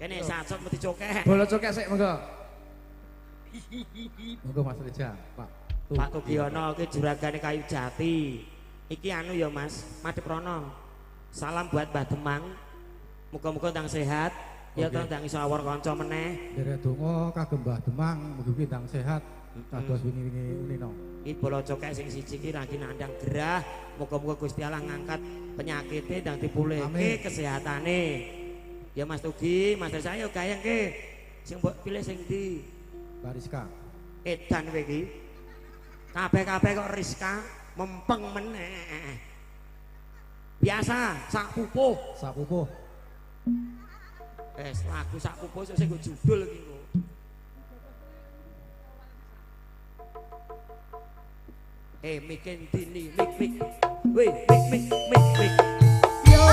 Kene sasot mesti cokek. Bola cokek sik monggo. Monggo Mas Reja, Pak. Pak Tugiono iki juragane kayu jati. Iki anu ya Mas, madhep rono. Salam buat Mbah Demang. Muga-muga ndang sehat. Ya to ndang iso awor kanca meneh. Nderek donga kagem Mbah Demang mugi-mugi ndang sehat. Kados wingi-wingi unino. Iki bola cokek sing siji iki lagi nandang gerah. Muga-muga Gusti Allah ngangkat penyakitnya ndang dipulihke kesehatane. Ya Mas Tugi, Mas Reza yo gayengke. Sing mbok pilih sing ndi? Bariska. Edan kowe iki. Kabeh-kabeh kok Rizka mempeng meneh. Biasa sak pupuh. Sak pupuh. Lagu sak pupuh sing nggo judul iki kok. Miken dini mik. Weh, mik. Yo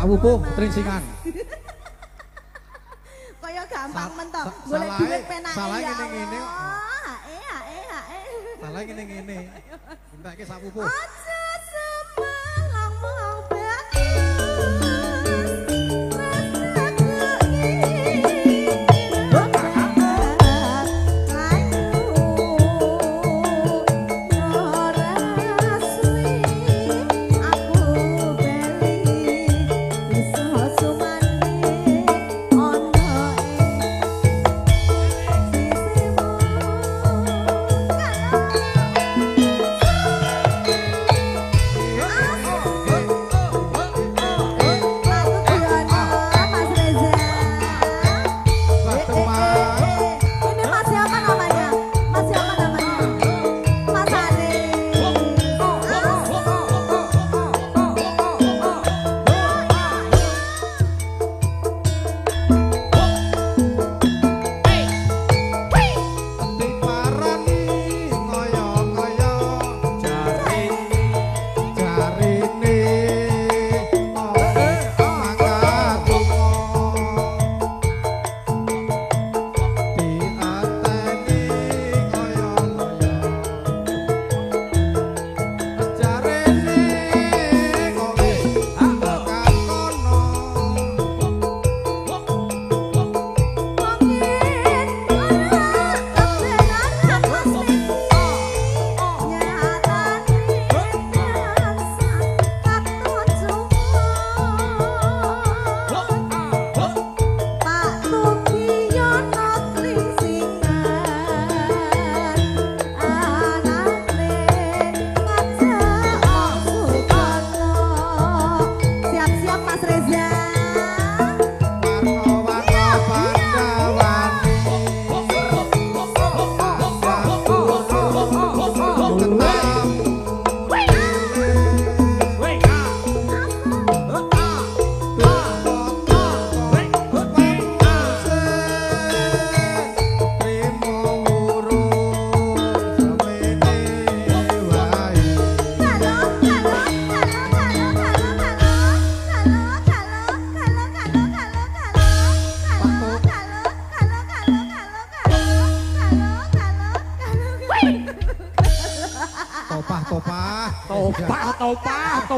Pupuh tringsingan. Kaya gampang mentok. Golek duit penake. Salah ngene-ngene. Salah ngene-ngene. Entake sak pupuh. Aja semalang mau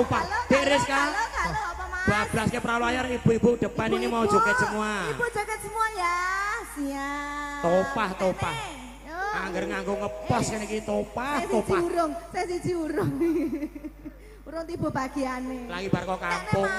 upah. Dek Rizka. Kalau apa mas? Bablas ke pralayar ibu-ibu depan ini mau joget semua. Ibu joget semua ya. Siap. Topah. Yo. Angger nganggo ngepos kene iki topah. Saya siji urung. Urung tiba bagiane. Lagi bar kok kampung.